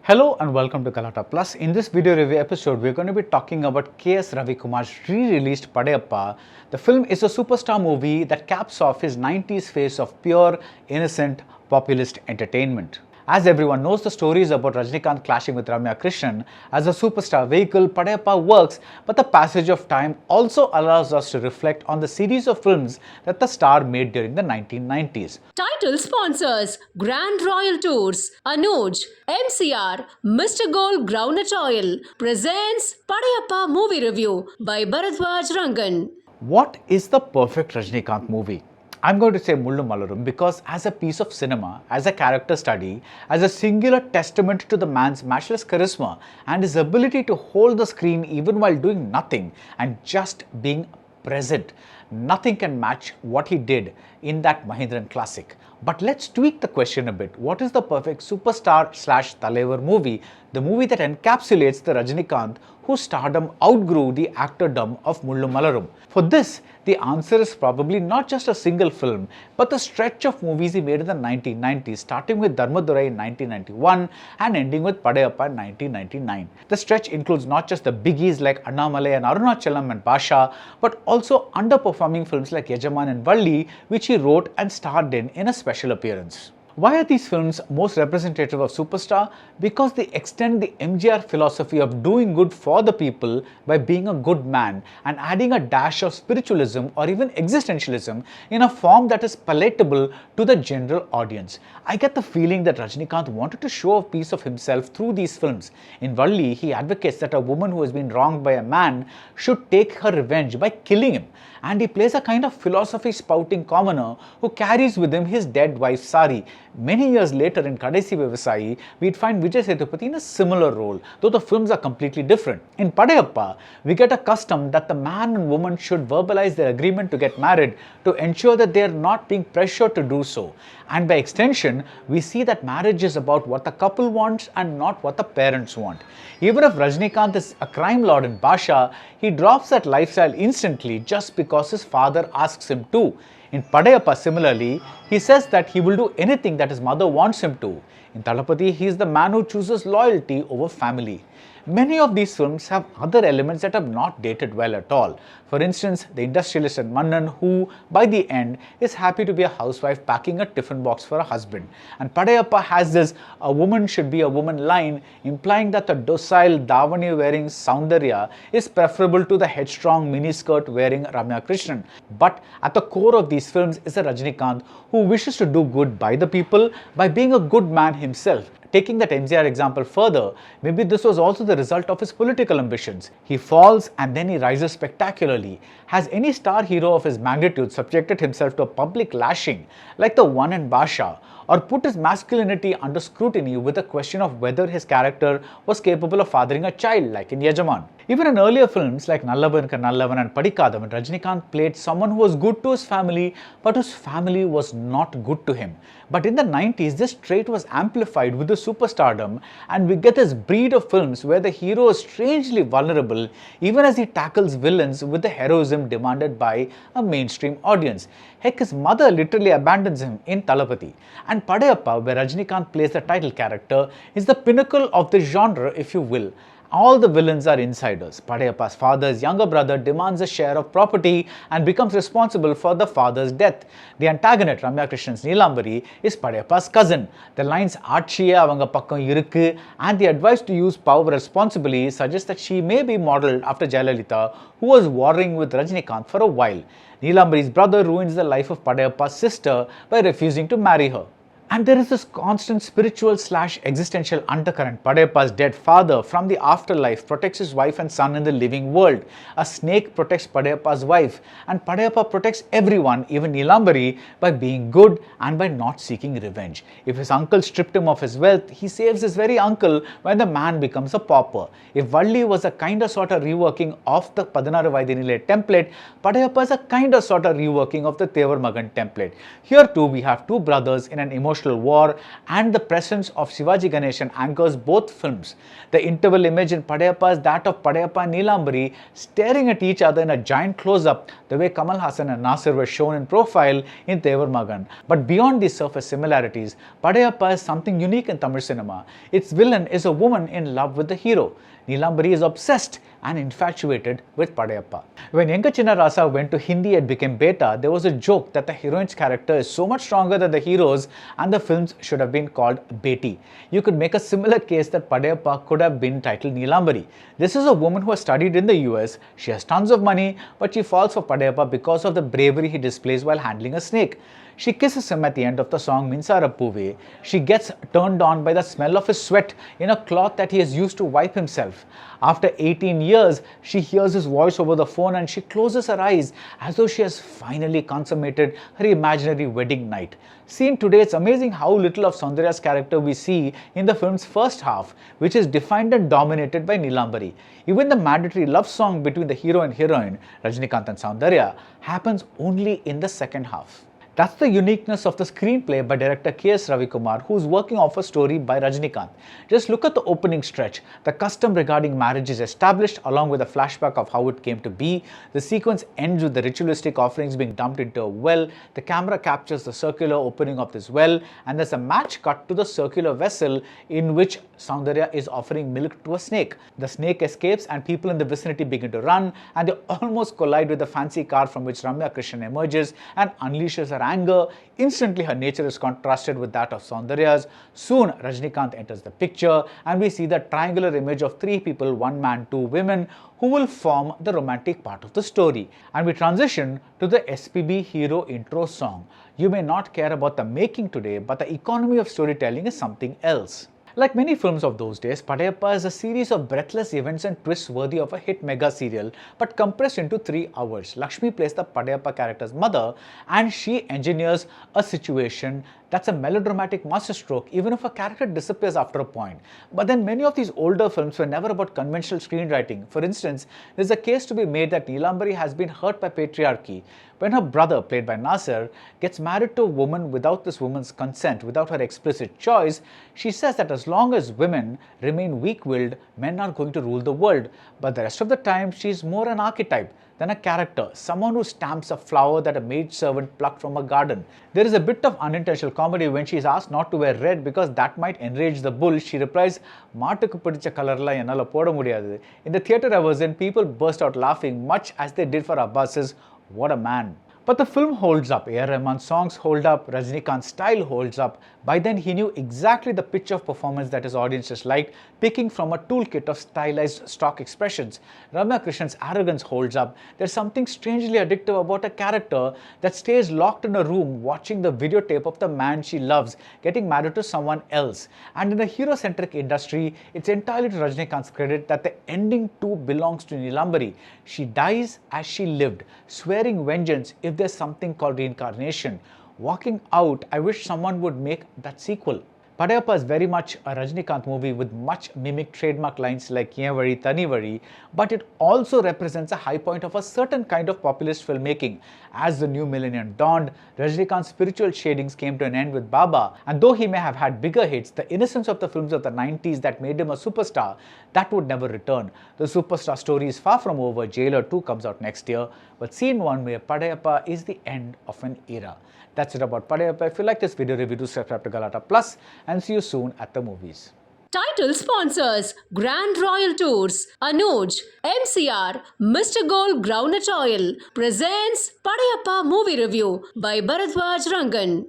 Hello and welcome to Galatta Plus. In this video review episode, we're going to be talking about K.S. Ravikumar's re-released Padayappa. The film is a superstar movie that caps off his 90s phase of pure, innocent, populist entertainment. As everyone knows, the story is about Rajinikanth clashing with Ramya Krishnan. As a superstar vehicle, Padayappa works, but the passage of time also allows us to reflect on the series of films that the star made during the 1990s. Title sponsors Grand Royal Tours, Anuj, MCR, Mr. Gold Groundnut Oil presents Padayappa Movie Review by Baradwaj Rangan. What is the perfect Rajinikanth movie? I'm going to say Mullu Malarum because as a piece of cinema, as a character study, as a singular testament to the man's matchless charisma and his ability to hold the screen even while doing nothing and just being present, nothing can match what he did in that Mahindran classic. But let's tweak the question a bit. What is the perfect superstar / Talevar movie? The movie that encapsulates the Rajinikanth whose stardom outgrew the actordom of Mullu Malarum. For this, the answer is probably not just a single film, but the stretch of movies he made in the 1990s, starting with Dharmadurai in 1991 and ending with Padayappa in 1999. The stretch includes not just the biggies like Annamalai and Arunachalam and Basha, but also underperforming films like Yajaman and Valli, which he wrote and starred in a special appearance. Why are these films most representative of superstar? Because they extend the MGR philosophy of doing good for the people by being a good man and adding a dash of spiritualism or even existentialism in a form that is palatable to the general audience. I get the feeling that Rajinikanth wanted to show a piece of himself through these films. In Valli, he advocates that a woman who has been wronged by a man should take her revenge by killing him. And he plays a kind of philosophy-spouting commoner who carries with him his dead wife Sari. Many years later in Kadaisi Vivasayi, we'd find Vijay Sethupathi in a similar role, though the films are completely different. In Padayappa, we get a custom that the man and woman should verbalize their agreement to get married to ensure that they are not being pressured to do so. And by extension, we see that marriage is about what the couple wants and not what the parents want. Even if Rajinikanth is a crime lord in Basha, he drops that lifestyle instantly just because his father asks him to. In Padayappa, similarly, he says that he will do anything that his mother wants him to. In Thalapathy, he is the man who chooses loyalty over family. Many of these films have other elements that have not dated well at all. For instance, the industrialist and Mannan who, by the end, is happy to be a housewife packing a tiffin box for a husband. And Padayappa has this "a woman should be a woman" line, implying that the docile Davani-wearing Soundarya is preferable to the headstrong miniskirt wearing Ramya Krishnan. But at the core of these films is a Rajinikanth who wishes to do good by the people by being a good man himself. Taking that MGR example further, maybe this was also the result of his political ambitions. He falls and then he rises spectacularly. Has any star hero of his magnitude subjected himself to a public lashing like the one in Basha, or put his masculinity under scrutiny with the question of whether his character was capable of fathering a child like in Yajaman? Even in earlier films like Nallavanukku Nallavan and Padikadavan, Rajinikanth played someone who was good to his family but whose family was not good to him. But in the 90s, this trait was amplified with the superstardom, and we get this breed of films where the hero is strangely vulnerable even as he tackles villains with the heroism demanded by a mainstream audience. Heck, his mother literally abandons him in Thalapathy. And Padayappa, where Rajinikanth plays the title character, is the pinnacle of the genre, if you will. All the villains are insiders. Padayappa's father's younger brother demands a share of property and becomes responsible for the father's death. The antagonist, Ramya Krishnan's Nilambari, is Padayappa's cousin. The lines "Aatchiye avanga pakkam irukku" and the advice to use power responsibly suggest that she may be modelled after Jayalalitha, who was warring with Rajinikanth for a while. Nilambari's brother ruins the life of Padayappa's sister by refusing to marry her. And there is this constant spiritual / existential undercurrent. Padayappa's dead father from the afterlife protects his wife and son in the living world. A snake protects Padayappa's wife, and Padayappa protects everyone, even Nilambari, by being good and by not seeking revenge. If his uncle stripped him of his wealth, he saves his very uncle when the man becomes a pauper. If Valli was a kinda sorta reworking of the Padanaru Vaidinile template, Padayappa is a kinda sorta reworking of the Tevar Magan template. Here too we have two brothers in an emotional emotional war, and the presence of Shivaji Ganeshan anchors both films. The interval image in Padayappa is that of Padayappa and Nilambari staring at each other in a giant close-up, the way Kamal Hassan and Nasir were shown in profile in Tevar Magan. But beyond these surface similarities, Padayappa is something unique in Tamil cinema. Its villain is a woman in love with the hero. Nilambari is obsessed and infatuated with Padayappa. When Enga Chinna Rasa went to Hindi and became Beta, there was a joke that the heroine's character is so much stronger than the hero's and the films should have been called Beti. You could make a similar case that Padayappa could have been titled Nilambari. This is a woman who has studied in the US, she has tons of money, but she falls for Padayappa because of the bravery he displays while handling a snake. She kisses him at the end of the song Minsara Puve. She gets turned on by the smell of his sweat in a cloth that he has used to wipe himself. After 18 years, she hears his voice over the phone and she closes her eyes as though she has finally consummated her imaginary wedding night. Seen today, it's amazing how little of Saundarya's character we see in the film's first half, which is defined and dominated by Nilambari. Even the mandatory love song between the hero and heroine, Rajinikanth and Saundarya, happens only in the second half. That's the uniqueness of the screenplay by director K.S. Ravikumar, who's working off a story by Rajinikanth. Just look at the opening stretch. The custom regarding marriage is established along with a flashback of how it came to be. The sequence ends with the ritualistic offerings being dumped into a well. The camera captures the circular opening of this well, and there's a match cut to the circular vessel in which Saundarya is offering milk to a snake. The snake escapes and people in the vicinity begin to run, and they almost collide with the fancy car from which Ramya Krishnan emerges and unleashes her anger. Instantly her nature is contrasted with that of Saundarya's. Soon Rajinikanth enters the picture and we see the triangular image of three people, one man, two women, who will form the romantic part of the story. And we transition to the SPB hero intro song. You may not care about the making today, but the economy of storytelling is something else. Like many films of those days, Padayappa is a series of breathless events and twists worthy of a hit mega serial, but compressed into 3 hours. Lakshmi plays the Padayappa character's mother, and she engineers a situation that's a melodramatic masterstroke, even if a character disappears after a point. But then many of these older films were never about conventional screenwriting. For instance, there's a case to be made that Nilambari has been hurt by patriarchy. When her brother, played by Nasir, gets married to a woman without this woman's consent, without her explicit choice, she says that as long as women remain weak-willed, men are going to rule the world. But the rest of the time, she's more an archetype than a character, someone who stamps a flower that a maidservant plucked from a garden. There is a bit of unintentional comedy when she is asked not to wear red because that might enrage the bull. She replies, "Maatukku pidicha colorla ennala poda mudiyadhu." In the theatre I was in, people burst out laughing much as they did for Abbas's "What a Man." But the film holds up, A.R. Rahman's songs hold up, Rajinikanth's style holds up. By then he knew exactly the pitch of performance that his audiences liked, picking from a toolkit of stylized stock expressions. Ramya Krishnan's arrogance holds up. There's something strangely addictive about a character that stays locked in a room watching the videotape of the man she loves getting married to someone else. And in a hero-centric industry, it's entirely to Rajinikanth's credit that the ending too belongs to Nilambari. She dies as she lived, swearing vengeance if there's something called reincarnation. Walking out, I wish someone would make that sequel. Padayappa is very much a Rajinikanth movie with much mimic trademark lines like Yen Vari, Tani Vari, but it also represents a high point of a certain kind of populist filmmaking. As the new millennium dawned, Rajinikanth's spiritual shadings came to an end with Baba, and though he may have had bigger hits, the innocence of the films of the 90s that made him a superstar, that would never return. The superstar story is far from over. Jailer 2 comes out next year, but seen one way, Padayappa is the end of an era. That's it about Padayappa. If you like this video review, do subscribe to Galatta Plus and see you soon at the movies. Title sponsors Grand Royal Tours, Anuj, MCR, Mr. Gold Groundnut Oil presents Padayappa Movie Review by Baradwaj Rangan.